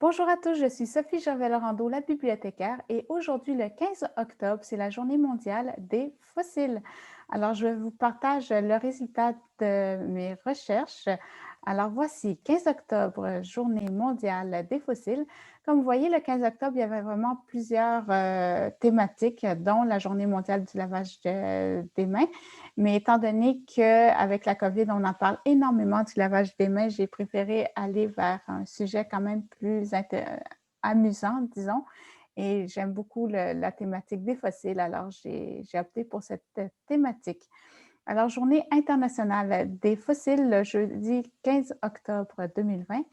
Bonjour à tous, je suis Sophie Gervais-Laurando, la bibliothécaire, et aujourd'hui, le 15 octobre, c'est la journée mondiale des fossiles. Alors, je vous partage le résultat de mes recherches. Alors, voici 15 octobre, journée mondiale des fossiles. Comme vous voyez, le 15 octobre, il y avait vraiment plusieurs thématiques, dont la journée mondiale du lavage des mains. Mais étant donné qu'avec la COVID, on en parle énormément du lavage des mains, j'ai préféré aller vers un sujet quand même plus amusant, disons. Et j'aime beaucoup la thématique des fossiles, alors j'ai opté pour cette thématique. Alors, Journée internationale des fossiles, le jeudi 15 octobre 2020.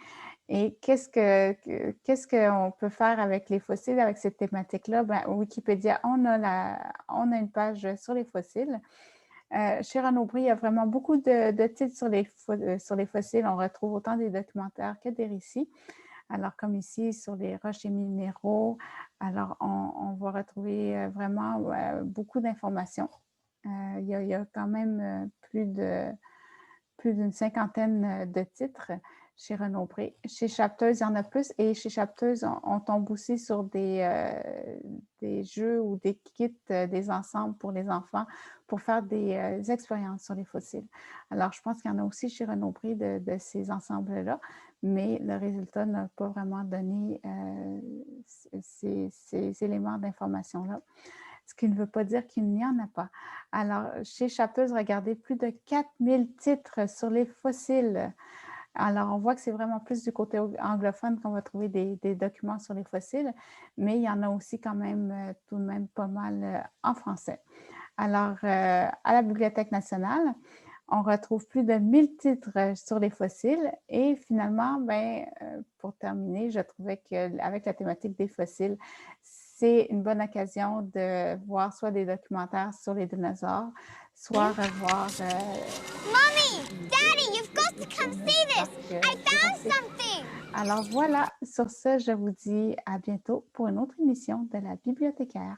Et qu'est-ce qu'on peut faire avec les fossiles, avec cette thématique-là? Ben, au Wikipédia, on a une page sur les fossiles. Chez Renaud Bré, il y a vraiment beaucoup de titres sur les fossiles. On retrouve autant des documentaires que des récits. Alors, comme ici, sur les roches et minéraux, alors on va retrouver vraiment beaucoup d'informations. Il y a quand même plus d'une cinquantaine de titres chez Renaud Bré. Chez Chapteuse, il y en a plus. Et chez Chapteuse, on tombe aussi sur des jeux ou des kits, des ensembles pour les enfants pour faire des expériences sur les fossiles. Alors, je pense qu'il y en a aussi chez Renaud Bré de ces ensembles-là, mais le résultat n'a pas vraiment donné ces éléments d'information-là, ce qui ne veut pas dire qu'il n'y en a pas. Alors, chez Chapteuse, regardez, plus de 4000 titres sur les fossiles. Alors, on voit que c'est vraiment plus du côté anglophone qu'on va trouver des documents sur les fossiles, mais il y en a aussi quand même tout de même pas mal en français. Alors, à la Bibliothèque nationale, on retrouve plus de 1000 titres sur les fossiles et finalement, pour terminer, je trouvais qu'avec la thématique des fossiles, c'est une bonne occasion de voir soit des documentaires sur les dinosaures, soit revoir Mommy! Daddy, you've got to come le see this! parc I found Jurassique. something! Alors voilà, sur ce, je vous dis à bientôt pour une autre émission de la bibliothécaire.